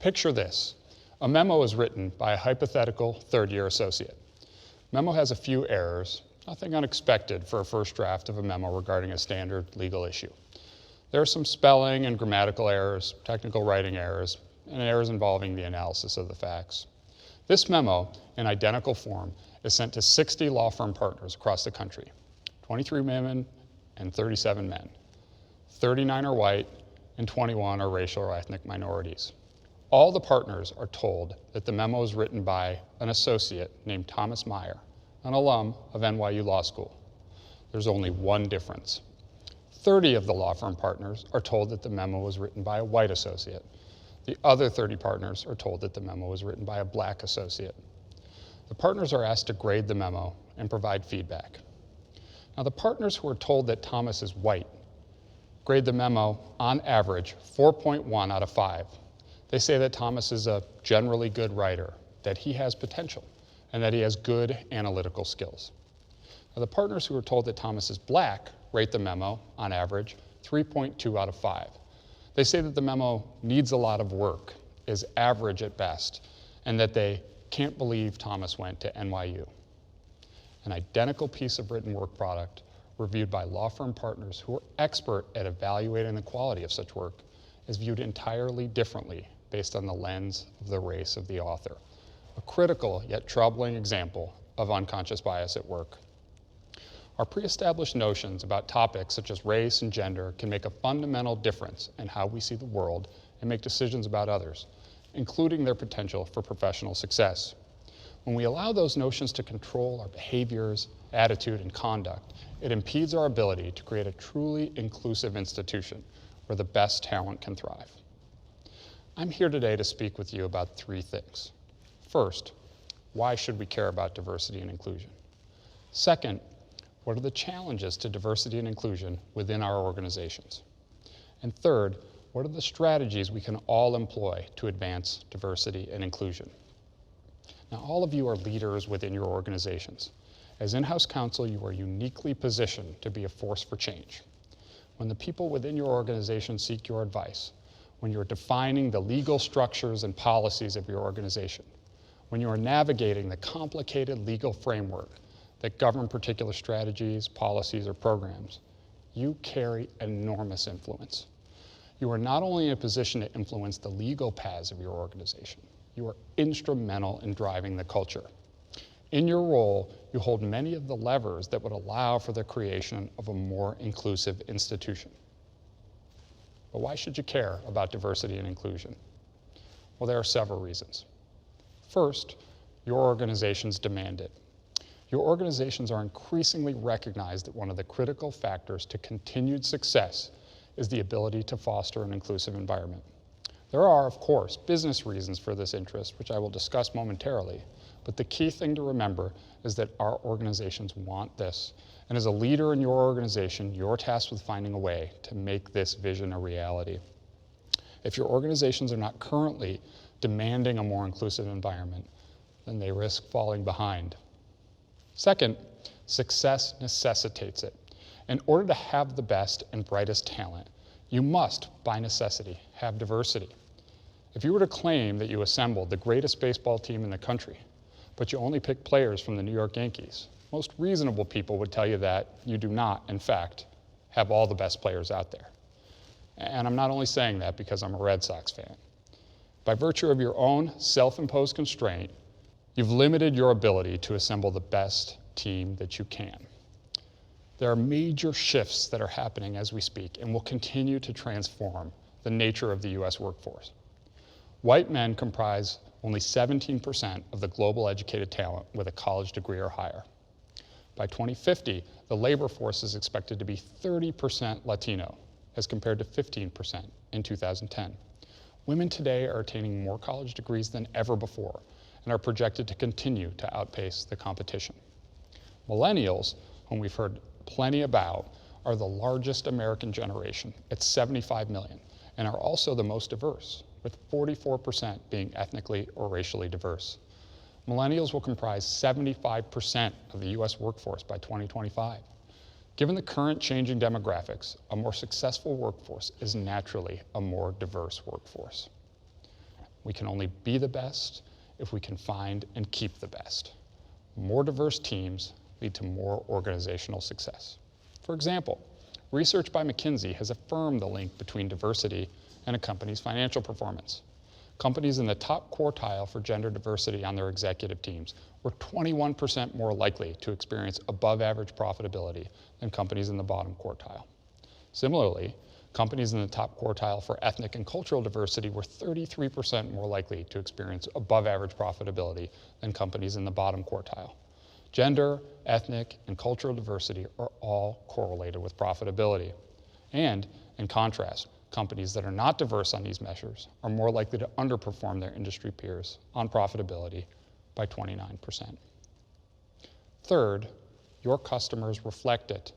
Picture this. A memo is written by a hypothetical third-year associate. Memo has a few errors, nothing unexpected for a first draft of a memo regarding a standard legal issue. There are some spelling and grammatical errors, technical writing errors, and errors involving the analysis of the facts. This memo, in identical form, is sent to 60 law firm partners across the country, 23 women and 37 men. 39 are white and 21 are racial or ethnic minorities. All the partners are told that the memo is written by an associate named Thomas Meyer, an alum of NYU Law School. There's only one difference. 30 of the law firm partners are told that the memo was written by a white associate. The other 30 partners are told that the memo was written by a black associate. The partners are asked to grade the memo and provide feedback. Now, the partners who are told that Thomas is white grade the memo on average 4.1 out of 5. They say that Thomas is a generally good writer, that he has potential, and that he has good analytical skills. Now, the partners who are told that Thomas is black rate the memo, on average, 3.2 out of 5. They say that the memo needs a lot of work, is average at best, and that they can't believe Thomas went to NYU. An identical piece of written work product reviewed by law firm partners who are expert at evaluating the quality of such work is viewed entirely differently based on the lens of the race of the author. A critical yet troubling example of unconscious bias at work. Our pre-established notions about topics such as race and gender can make a fundamental difference in how we see the world and make decisions about others, including their potential for professional success. When we allow those notions to control our behaviors, attitude, and conduct, it impedes our ability to create a truly inclusive institution where the best talent can thrive. I'm here today to speak with you about 3 things. First, why should we care about diversity and inclusion? Second, what are the challenges to diversity and inclusion within our organizations? And third, what are the strategies we can all employ to advance diversity and inclusion? Now, all of you are leaders within your organizations. As in-house counsel, you are uniquely positioned to be a force for change. When the people within your organization seek your advice, when you're defining the legal structures and policies of your organization, when you are navigating the complicated legal framework that govern particular strategies, policies, or programs, you carry enormous influence. You are not only in a position to influence the legal paths of your organization, you are instrumental in driving the culture. In your role, you hold many of the levers that would allow for the creation of a more inclusive institution. But why should you care about diversity and inclusion? Well, there are several reasons. First, your organizations demand it. Your organizations are increasingly recognized that one of the critical factors to continued success is the ability to foster an inclusive environment. There are, of course, business reasons for this interest, which I will discuss momentarily, but the key thing to remember is that our organizations want this. And as a leader in your organization, you're tasked with finding a way to make this vision a reality. If your organizations are not currently demanding a more inclusive environment, then they risk falling behind. Second, success necessitates it. In order to have the best and brightest talent, you must, by necessity, have diversity. If you were to claim that you assembled the greatest baseball team in the country, but you only pick players from the New York Yankees, most reasonable people would tell you that you do not, in fact, have all the best players out there. And I'm not only saying that because I'm a Red Sox fan. By virtue of your own self-imposed constraint, you've limited your ability to assemble the best team that you can. There are major shifts that are happening as we speak and will continue to transform the nature of the U.S. workforce. White men comprise only 17% of the global educated talent with a college degree or higher. By 2050, the labor force is expected to be 30% Latino, as compared to 15% in 2010. Women today are attaining more college degrees than ever before and are projected to continue to outpace the competition. Millennials, whom we've heard plenty about, are the largest American generation at 75 million and are also the most diverse, with 44% being ethnically or racially diverse. Millennials will comprise 75% of the US workforce by 2025. Given the current changing demographics, a more successful workforce is naturally a more diverse workforce. We can only be the best if we can find and keep the best. More diverse teams lead to more organizational success. For example, research by McKinsey has affirmed the link between diversity and a company's financial performance. Companies in the top quartile for gender diversity on their executive teams were 21% more likely to experience above average profitability than companies in the bottom quartile. Similarly, companies in the top quartile for ethnic and cultural diversity were 33% more likely to experience above average profitability than companies in the bottom quartile. Gender, ethnic, and cultural diversity are all correlated with profitability. And, in contrast, companies that are not diverse on these measures are more likely to underperform their industry peers on profitability by 29%. Third, your customers reflect it.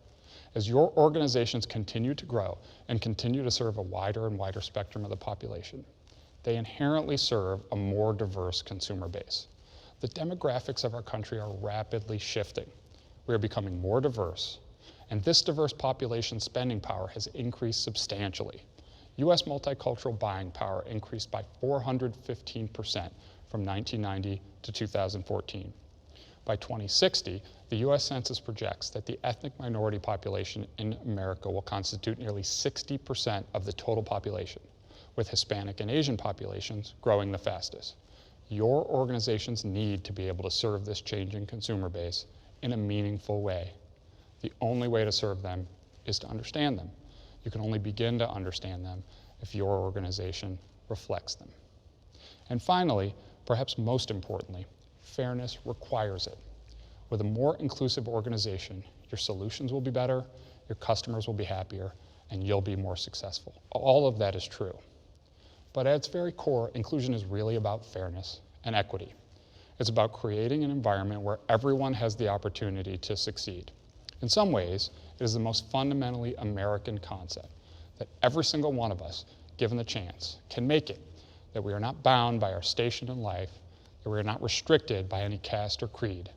As your organizations continue to grow and continue to serve a wider and wider spectrum of the population, they inherently serve a more diverse consumer base. The demographics of our country are rapidly shifting. We are becoming more diverse, and this diverse population spending power has increased substantially. U.S. multicultural buying power increased by 415% from 1990 to 2014. By 2060, the U.S. Census projects that the ethnic minority population in America will constitute nearly 60% of the total population, with Hispanic and Asian populations growing the fastest. Your organizations need to be able to serve this changing consumer base in a meaningful way. The only way to serve them is to understand them. You can only begin to understand them if your organization reflects them. And finally, perhaps most importantly, fairness requires it. With a more inclusive organization, your solutions will be better, your customers will be happier, and you'll be more successful. All of that is true. But at its very core, inclusion is really about fairness and equity. It's about creating an environment where everyone has the opportunity to succeed. In some ways, it is the most fundamentally American concept that every single one of us, given the chance, can make it, that we are not bound by our station in life, that we are not restricted by any caste or creed,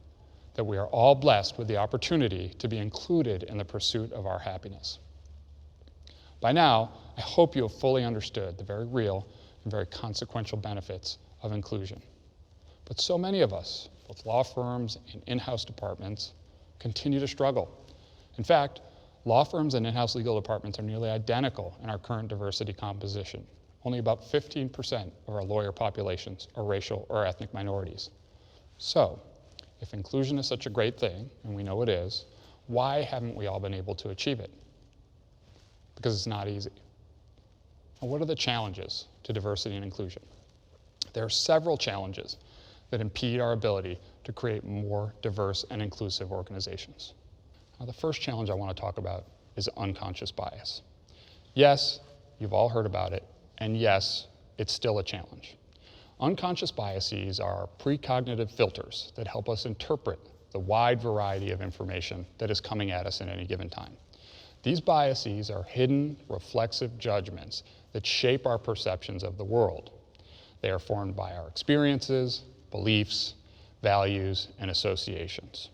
that we are all blessed with the opportunity to be included in the pursuit of our happiness. By now, I hope you have fully understood the very real and very consequential benefits of inclusion. But so many of us, both law firms and in-house departments, continue to struggle. In fact, law firms and in-house legal departments are nearly identical in our current diversity composition. Only about 15% of our lawyer populations are racial or ethnic minorities. So, if inclusion is such a great thing, and we know it is, why haven't we all been able to achieve it? Because it's not easy. And what are the challenges to diversity and inclusion? There are several challenges that impede our ability to create more diverse and inclusive organizations. Now, the first challenge I want to talk about is unconscious bias. Yes, you've all heard about it, and yes, it's still a challenge. Unconscious biases are precognitive filters that help us interpret the wide variety of information that is coming at us at any given time. These biases are hidden, reflexive judgments that shape our perceptions of the world. They are formed by our experiences, beliefs, values, and associations.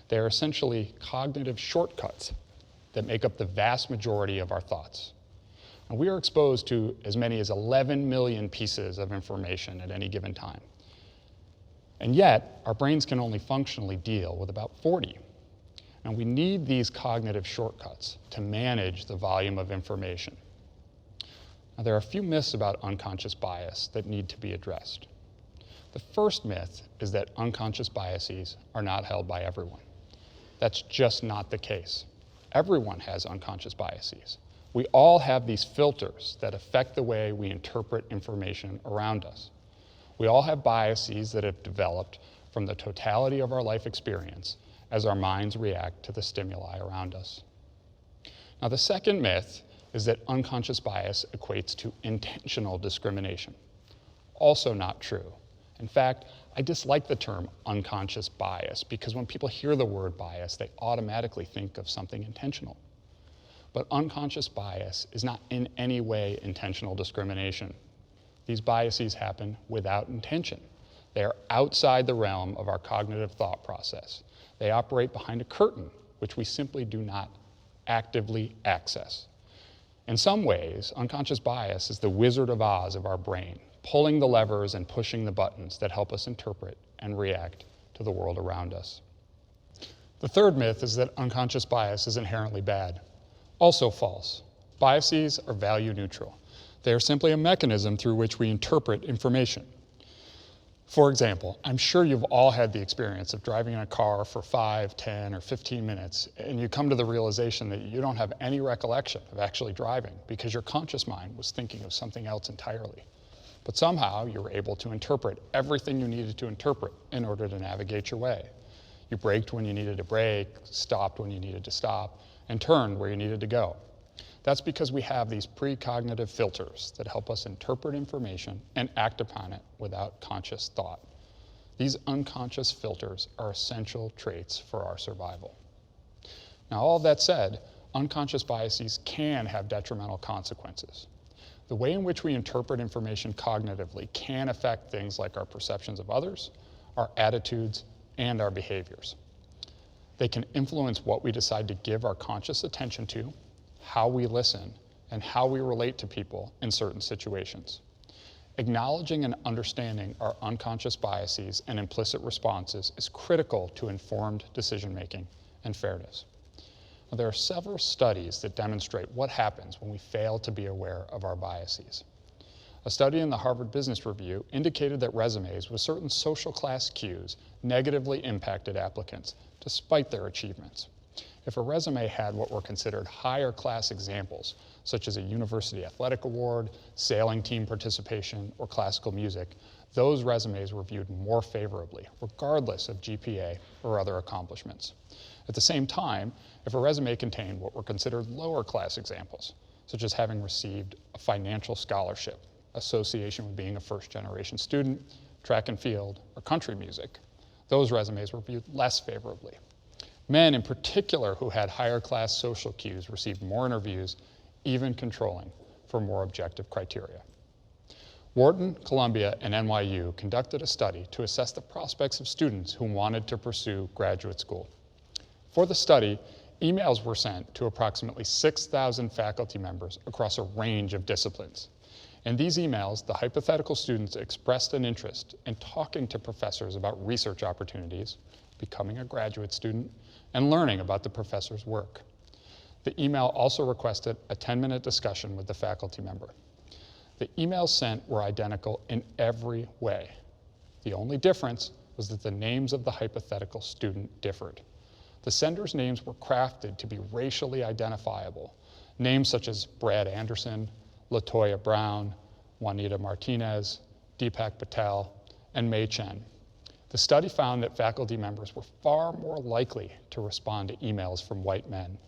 They are essentially cognitive shortcuts that make up the vast majority of our thoughts. And we are exposed to as many as 11 million pieces of information at any given time. And yet, our brains can only functionally deal with about 40. And we need these cognitive shortcuts to manage the volume of information. Now, there are a few myths about unconscious bias that need to be addressed. The first myth is that unconscious biases are not held by everyone. That's just not the case. Everyone has unconscious biases. We all have these filters that affect the way we interpret information around us. We all have biases that have developed from the totality of our life experience as our minds react to the stimuli around us. Now, the second myth is that unconscious bias equates to intentional discrimination. Also not true. In fact, I dislike the term unconscious bias because when people hear the word bias, they automatically think of something intentional. But unconscious bias is not in any way intentional discrimination. These biases happen without intention. They are outside the realm of our cognitive thought process. They operate behind a curtain, which we simply do not actively access. In some ways, unconscious bias is the Wizard of Oz of our brain, pulling the levers and pushing the buttons that help us interpret and react to the world around us. The third myth is that unconscious bias is inherently bad. Also false. Biases are value neutral. They are simply a mechanism through which we interpret information. For example, I'm sure you've all had the experience of driving in a car for 5, 10, or 15 minutes, and you come to the realization that you don't have any recollection of actually driving because your conscious mind was thinking of something else entirely. But somehow you were able to interpret everything you needed to interpret in order to navigate your way. You braked when you needed to brake, stopped when you needed to stop, and turned where you needed to go. That's because we have these precognitive filters that help us interpret information and act upon it without conscious thought. These unconscious filters are essential traits for our survival. Now, all that said, unconscious biases can have detrimental consequences. The way in which we interpret information cognitively can affect things like our perceptions of others, our attitudes, and our behaviors. They can influence what we decide to give our conscious attention to, how we listen, and how we relate to people in certain situations. Acknowledging and understanding our unconscious biases and implicit responses is critical to informed decision-making and fairness. Now, there are several studies that demonstrate what happens when we fail to be aware of our biases. A study in the Harvard Business Review indicated that resumes with certain social class cues negatively impacted applicants despite their achievements. If a resume had what were considered higher class examples, such as a university athletic award, sailing team participation, or classical music, those resumes were viewed more favorably, regardless of GPA or other accomplishments. At the same time, if a resume contained what were considered lower class examples, such as having received a financial scholarship, association with being a first-generation student, track and field, or country music, those resumes were viewed less favorably. Men in particular who had higher class social cues received more interviews, even controlling for more objective criteria. Wharton, Columbia, and NYU conducted a study to assess the prospects of students who wanted to pursue graduate school. For the study, emails were sent to approximately 6,000 faculty members across a range of disciplines. In these emails, the hypothetical students expressed an interest in talking to professors about research opportunities, becoming a graduate student, and learning about the professor's work. The email also requested a 10-minute discussion with the faculty member. The emails sent were identical in every way. The only difference was that the names of the hypothetical student differed. The senders' names were crafted to be racially identifiable, names such as Brad Anderson, LaToya Brown, Juanita Martinez, Deepak Patel, and Mei Chen. The study found that faculty members were far more likely to respond to emails from white men.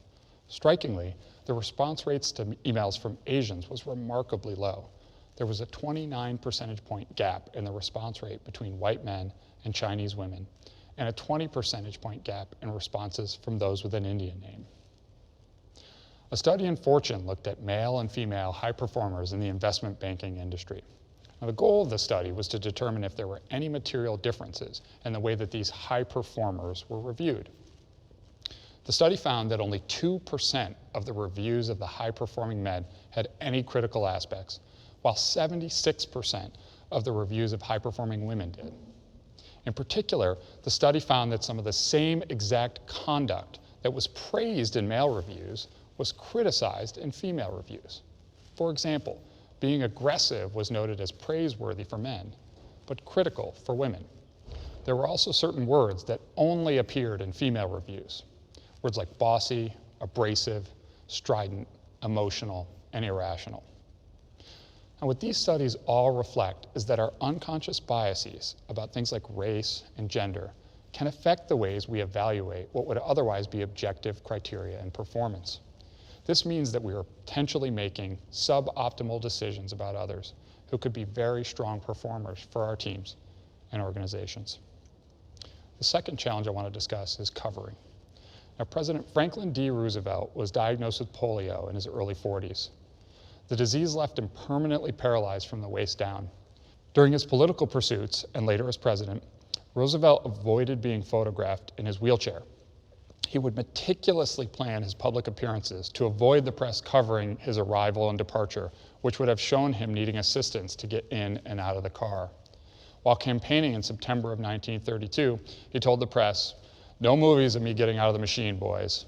Strikingly, the response rates to emails from Asians was remarkably low. There was a 29 percentage point gap in the response rate between white men and Chinese women, and a 20 percentage point gap in responses from those with an Indian name. A study in Fortune looked at male and female high performers in the investment banking industry. Now, the goal of the study was to determine if there were any material differences in the way that these high performers were reviewed. The study found that only 2% of the reviews of the high-performing men had any critical aspects, while 76% of the reviews of high-performing women did. In particular, the study found that some of the same exact conduct that was praised in male reviews was criticized in female reviews. For example, being aggressive was noted as praiseworthy for men, but critical for women. There were also certain words that only appeared in female reviews. Words like bossy, abrasive, strident, emotional, and irrational. And what these studies all reflect is that our unconscious biases about things like race and gender can affect the ways we evaluate what would otherwise be objective criteria and performance. This means that we are potentially making suboptimal decisions about others who could be very strong performers for our teams and organizations. The second challenge I want to discuss is covering. Now, President Franklin D. Roosevelt was diagnosed with polio in his early 40s. The disease left him permanently paralyzed from the waist down. During his political pursuits, and later as president, Roosevelt avoided being photographed in his wheelchair. He would meticulously plan his public appearances to avoid the press covering his arrival and departure which would have shown him needing assistance to get in and out of the car. While campaigning in September of 1932, he told the press, "No movies of me getting out of the machine, boys."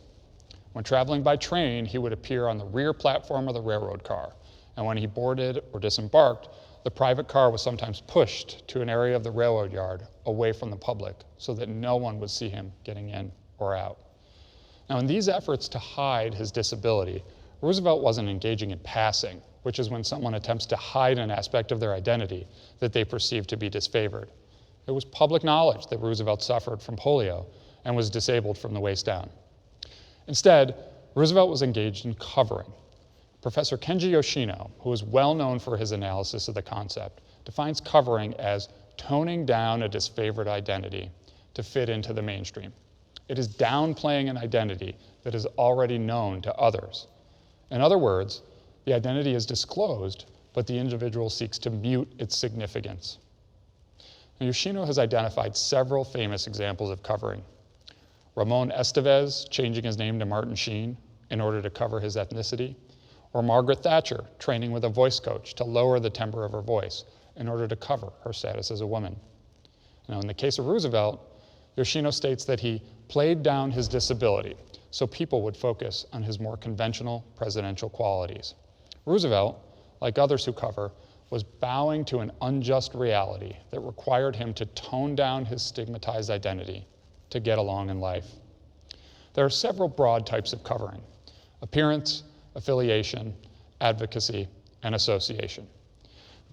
When traveling by train, he would appear on the rear platform of the railroad car, and when he boarded or disembarked, the private car was sometimes pushed to an area of the railroad yard away from the public so that no one would see him getting in or out. Now, in these efforts to hide his disability, Roosevelt wasn't engaging in passing, which is when someone attempts to hide an aspect of their identity that they perceive to be disfavored. It was public knowledge that Roosevelt suffered from polio and was disabled from the waist down. Instead, Roosevelt was engaged in covering. Professor Kenji Yoshino, who is well known for his analysis of the concept, defines covering as toning down a disfavored identity to fit into the mainstream. It is downplaying an identity that is already known to others. In other words, the identity is disclosed, but the individual seeks to mute its significance. Now, Yoshino has identified several famous examples of covering. Ramon Estevez changing his name to Martin Sheen in order to cover his ethnicity, or Margaret Thatcher training with a voice coach to lower the timbre of her voice in order to cover her status as a woman. Now, in the case of Roosevelt, Yoshino states that he played down his disability so people would focus on his more conventional presidential qualities. Roosevelt, like others who cover, was bowing to an unjust reality that required him to tone down his stigmatized identity to get along in life. There are several broad types of covering: appearance, affiliation, advocacy, and association.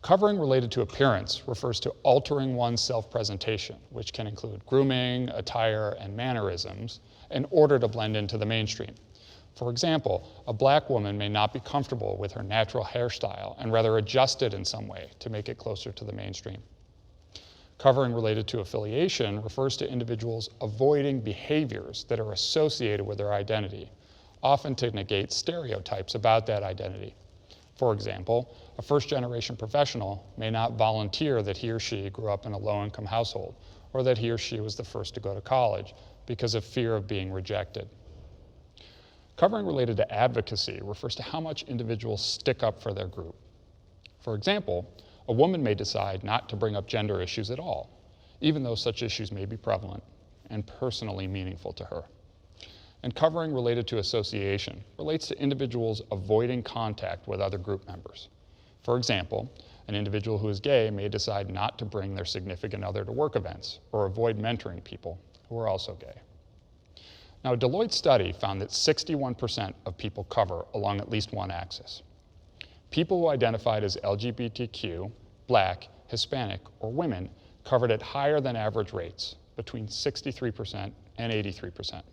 Covering related to appearance refers to altering one's self-presentation, which can include grooming, attire, and mannerisms in order to blend into the mainstream. For example, a black woman may not be comfortable with her natural hairstyle and rather adjust it in some way to make it closer to the mainstream. Covering related to affiliation refers to individuals avoiding behaviors that are associated with their identity, often to negate stereotypes about that identity. For example, a first-generation professional may not volunteer that he or she grew up in a low-income household, or that he or she was the first to go to college because of fear of being rejected. Covering related to advocacy refers to how much individuals stick up for their group. For example, a woman may decide not to bring up gender issues at all, even though such issues may be prevalent and personally meaningful to her. And covering related to association relates to individuals avoiding contact with other group members. For example, an individual who is gay may decide not to bring their significant other to work events or avoid mentoring people who are also gay. Now, a Deloitte study found that 61% of people cover along at least one axis. People who identified as LGBTQ, Black, Hispanic, or women covered at higher than average rates, between 63% and 83%.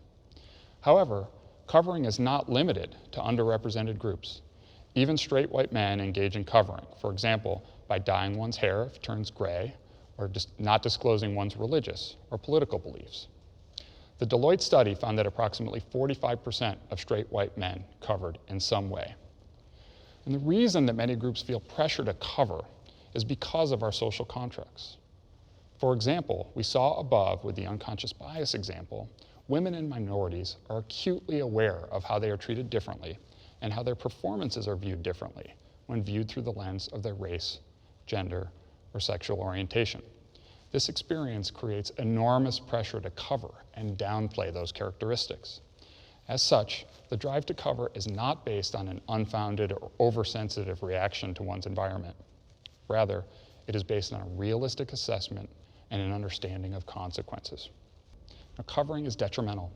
However, covering is not limited to underrepresented groups. Even straight white men engage in covering, for example, by dyeing one's hair if it turns gray, or not disclosing one's religious or political beliefs. The Deloitte study found that approximately 45% of straight white men covered in some way. And the reason that many groups feel pressure to cover is because of our social contracts. For example, we saw above with the unconscious bias example, women and minorities are acutely aware of how they are treated differently and how their performances are viewed differently when viewed through the lens of their race, gender, or sexual orientation. This experience creates enormous pressure to cover and downplay those characteristics. As such, the drive to cover is not based on an unfounded or oversensitive reaction to one's environment. Rather, it is based on a realistic assessment and an understanding of consequences. Now, covering is detrimental.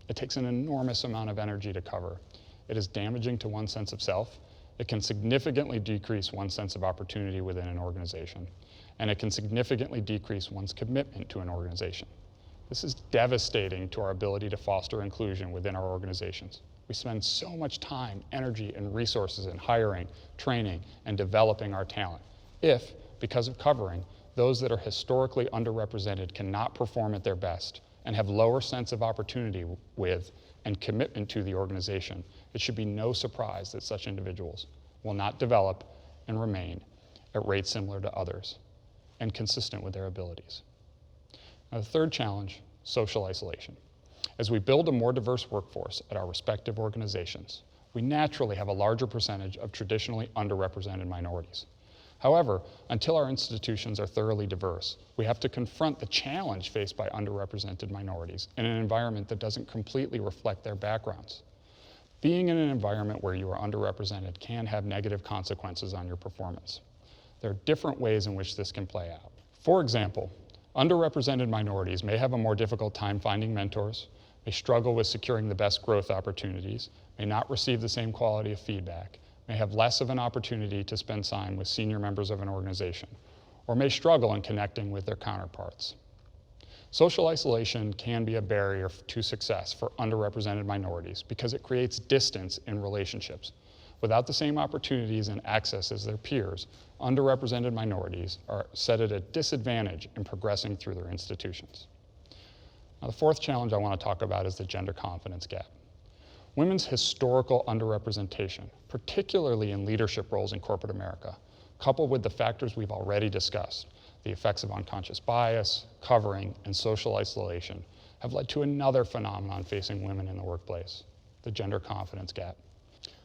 It takes an enormous amount of energy to cover. It is damaging to one's sense of self. It can significantly decrease one's sense of opportunity within an organization. And it can significantly decrease one's commitment to an organization. This is devastating to our ability to foster inclusion within our organizations. We spend so much time, energy, and resources in hiring, training, and developing our talent. If, because of covering, those that are historically underrepresented cannot perform at their best and have lower sense of opportunity with and commitment to the organization, it should be no surprise that such individuals will not develop and remain at rates similar to others and consistent with their abilities. Now, the third challenge, social isolation. As we build a more diverse workforce at our respective organizations, we naturally have a larger percentage of traditionally underrepresented minorities. However, until our institutions are thoroughly diverse, we have to confront the challenge faced by underrepresented minorities in an environment that doesn't completely reflect their backgrounds. Being in an environment where you are underrepresented can have negative consequences on your performance. There are different ways in which this can play out. For example, underrepresented minorities may have a more difficult time finding mentors, may struggle with securing the best growth opportunities, may not receive the same quality of feedback, may have less of an opportunity to spend time with senior members of an organization, or may struggle in connecting with their counterparts. Social isolation can be a barrier to success for underrepresented minorities because it creates distance in relationships. Without the same opportunities and access as their peers, underrepresented minorities are set at a disadvantage in progressing through their institutions. Now, the fourth challenge I want to talk about is the gender confidence gap. Women's historical underrepresentation, particularly in leadership roles in corporate America, coupled with the factors we've already discussed, the effects of unconscious bias, covering, and social isolation, have led to another phenomenon facing women in the workplace, the gender confidence gap.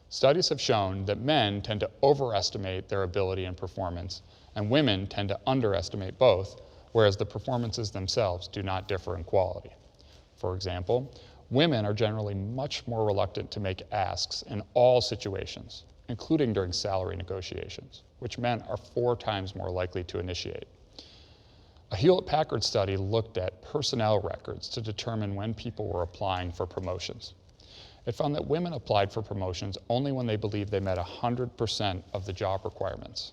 Studies have shown that men tend to overestimate their ability and performance, and women tend to underestimate both, whereas the performances themselves do not differ in quality. For example, women are generally much more reluctant to make asks in all situations, including during salary negotiations, which men are 4 times more likely to initiate. A Hewlett-Packard study looked at personnel records to determine when people were applying for promotions. It found that women applied for promotions only when they believed they met 100% of the job requirements.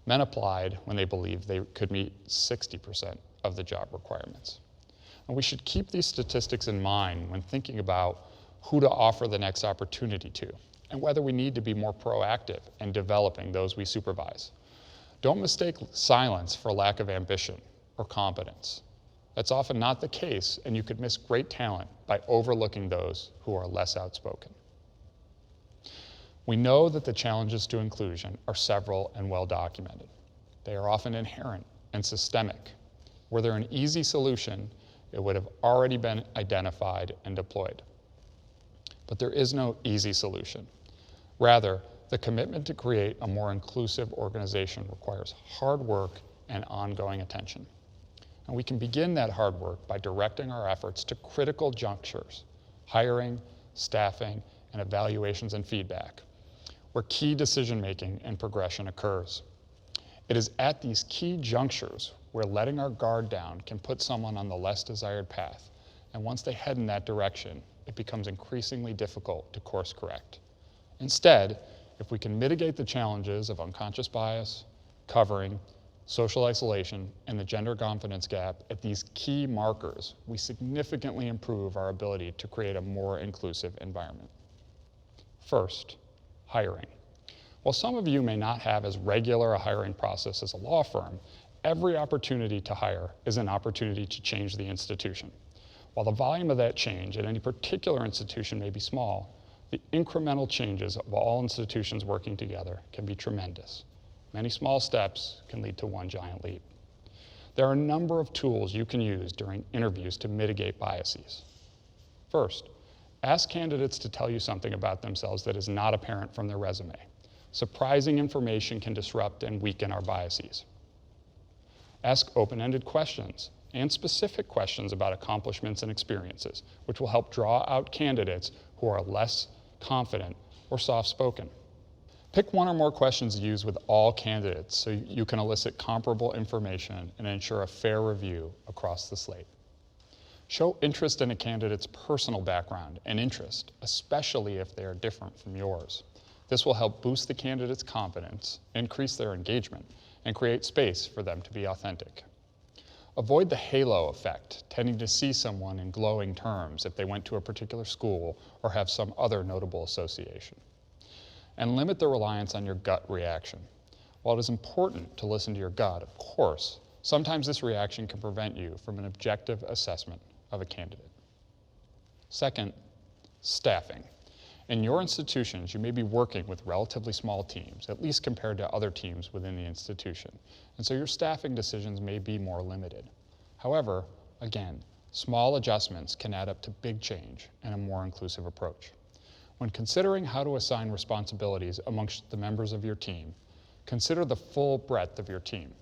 Men applied when they believed they could meet 60% of the job requirements. And we should keep these statistics in mind when thinking about who to offer the next opportunity to, and whether we need to be more proactive in developing those we supervise. Don't mistake silence for lack of ambition or competence. That's often not the case, and you could miss great talent by overlooking those who are less outspoken. We know that the challenges to inclusion are several and well documented. They are often inherent and systemic. Were there an easy solution, it would have already been identified and deployed. But there is no easy solution. Rather, the commitment to create a more inclusive organization requires hard work and ongoing attention. And we can begin that hard work by directing our efforts to critical junctures, hiring, staffing, and evaluations and feedback, where key decision-making and progression occurs. It is at these key junctures where letting our guard down can put someone on the less desired path, and once they head in that direction, it becomes increasingly difficult to course correct. Instead, if we can mitigate the challenges of unconscious bias, covering, social isolation, and the gender confidence gap at these key markers, we significantly improve our ability to create a more inclusive environment. First, hiring. While some of you may not have as regular a hiring process as a law firm, every opportunity to hire is an opportunity to change the institution. While the volume of that change at any particular institution may be small, the incremental changes of all institutions working together can be tremendous. Many small steps can lead to one giant leap. There are a number of tools you can use during interviews to mitigate biases. First, ask candidates to tell you something about themselves that is not apparent from their resume. Surprising information can disrupt and weaken our biases. Ask open-ended questions and specific questions about accomplishments and experiences, which will help draw out candidates who are less confident or soft-spoken. Pick one or more questions to use with all candidates so you can elicit comparable information and ensure a fair review across the slate. Show interest in a candidate's personal background and interest, especially if they are different from yours. This will help boost the candidate's confidence, increase their engagement, and create space for them to be authentic. Avoid the halo effect, tending to see someone in glowing terms if they went to a particular school or have some other notable association. And limit the reliance on your gut reaction. While it is important to listen to your gut, of course, sometimes this reaction can prevent you from an objective assessment of a candidate. Second, staffing. In your institutions, you may be working with relatively small teams, at least compared to other teams within the institution, and so your staffing decisions may be more limited. However, again, small adjustments can add up to big change and a more inclusive approach. When considering how to assign responsibilities amongst the members of your team, consider the full breadth of your team.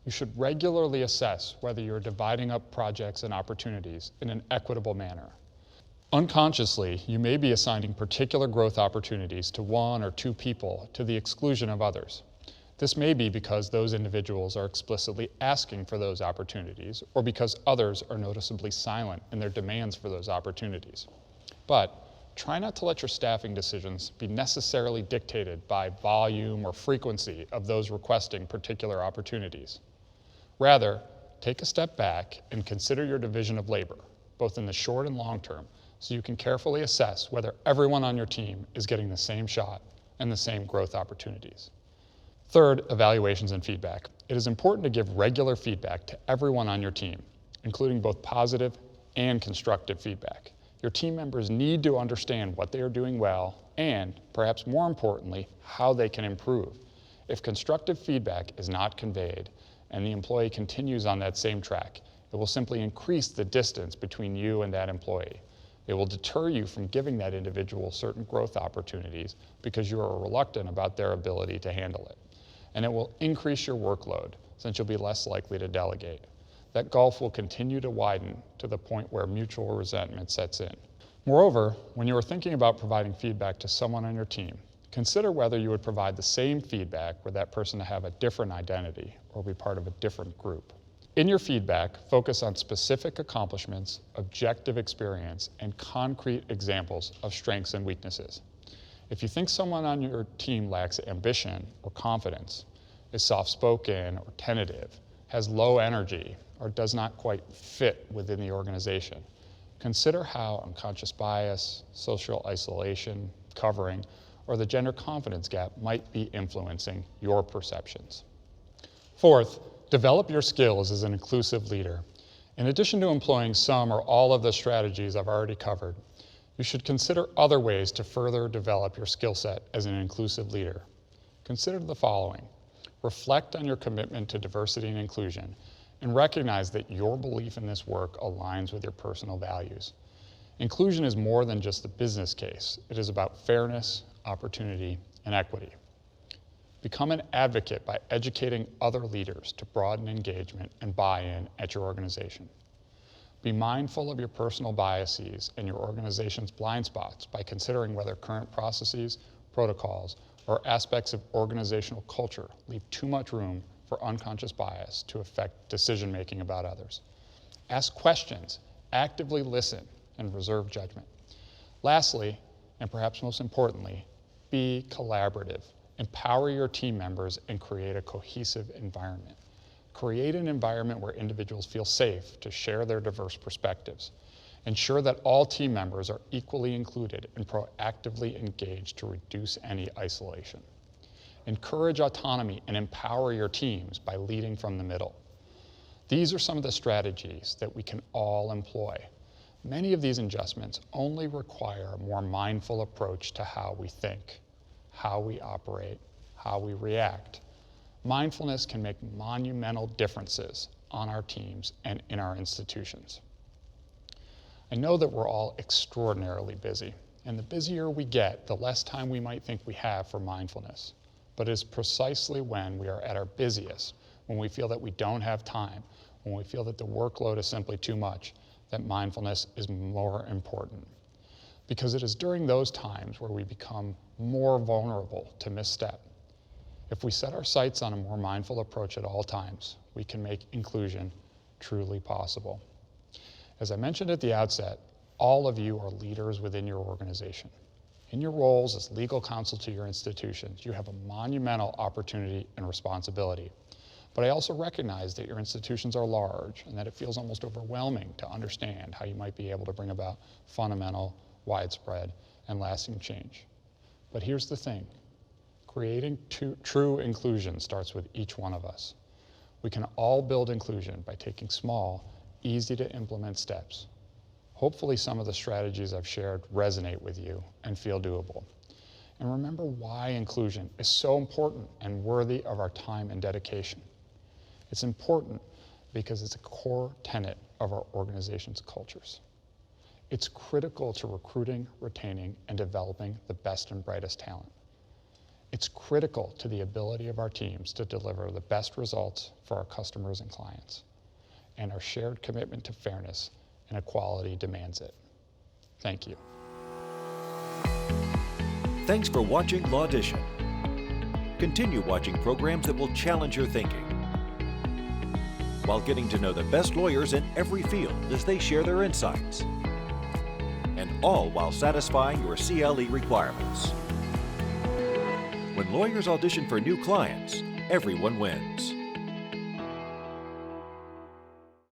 You should regularly assess whether you're dividing up projects and opportunities in an equitable manner. Unconsciously, you may be assigning particular growth opportunities to one or two people to the exclusion of others. This may be because those individuals are explicitly asking for those opportunities, or because others are noticeably silent in their demands for those opportunities. But try not to let your staffing decisions be necessarily dictated by volume or frequency of those requesting particular opportunities. Rather, take a step back and consider your division of labor, both in the short and long term, so you can carefully assess whether everyone on your team is getting the same shot and the same growth opportunities. Third, evaluations and feedback. It is important to give regular feedback to everyone on your team, including both positive and constructive feedback. Your team members need to understand what they are doing well and, perhaps more importantly, how they can improve. If constructive feedback is not conveyed and the employee continues on that same track, it will simply increase the distance between you and that employee. It will deter you from giving that individual certain growth opportunities because you are reluctant about their ability to handle it. And it will increase your workload since you'll be less likely to delegate. That gulf will continue to widen to the point where mutual resentment sets in. Moreover, when you are thinking about providing feedback to someone on your team, consider whether you would provide the same feedback were that person to have a different identity or be part of a different group. In your feedback, focus on specific accomplishments, objective experience, and concrete examples of strengths and weaknesses. If you think someone on your team lacks ambition or confidence, is soft-spoken or tentative, has low energy, or does not quite fit within the organization, consider how unconscious bias, social isolation, covering, or the gender confidence gap might be influencing your perceptions. Fourth, develop your skills as an inclusive leader. In addition to employing some or all of the strategies I've already covered, you should consider other ways to further develop your skill set as an inclusive leader. Consider the following. Reflect on your commitment to diversity and inclusion, and recognize that your belief in this work aligns with your personal values. Inclusion is more than just the business case. It is about fairness, opportunity, and equity. Become an advocate by educating other leaders to broaden engagement and buy-in at your organization. Be mindful of your personal biases and your organization's blind spots by considering whether current processes, protocols, or aspects of organizational culture leave too much room for unconscious bias to affect decision-making about others. Ask questions, actively listen, and reserve judgment. Lastly, and perhaps most importantly, be collaborative. Empower your team members and create a cohesive environment. Create an environment where individuals feel safe to share their diverse perspectives. Ensure that all team members are equally included and proactively engaged to reduce any isolation. Encourage autonomy and empower your teams by leading from the middle. These are some of the strategies that we can all employ. Many of these adjustments only require a more mindful approach to how we think, how we operate, how we react. Mindfulness can make monumental differences on our teams and in our institutions. I know that we're all extraordinarily busy, and the busier we get, the less time we might think we have for mindfulness. But it is precisely when we are at our busiest, when we feel that we don't have time, when we feel that the workload is simply too much, that mindfulness is more important. Because it is during those times where we become more vulnerable to misstep. If we set our sights on a more mindful approach at all times, we can make inclusion truly possible. As I mentioned at the outset, all of you are leaders within your organization. In your roles as legal counsel to your institutions, you have a monumental opportunity and responsibility. But I also recognize that your institutions are large and that it feels almost overwhelming to understand how you might be able to bring about fundamental, widespread, and lasting change. But here's the thing. Creating true inclusion starts with each one of us. We can all build inclusion by taking small, easy to implement steps. Hopefully some of the strategies I've shared resonate with you and feel doable. And remember why inclusion is so important and worthy of our time and dedication. It's important because it's a core tenet of our organization's cultures. It's critical to recruiting, retaining, and developing the best and brightest talent. It's critical to the ability of our teams to deliver the best results for our customers and clients. And our shared commitment to fairness and equality demands it. Thank you. Thanks for watching Lawdition. Continue watching programs that will challenge your thinking, while getting to know the best lawyers in every field as they share their insights, and all while satisfying your CLE requirements. When lawyers audition for new clients, everyone wins.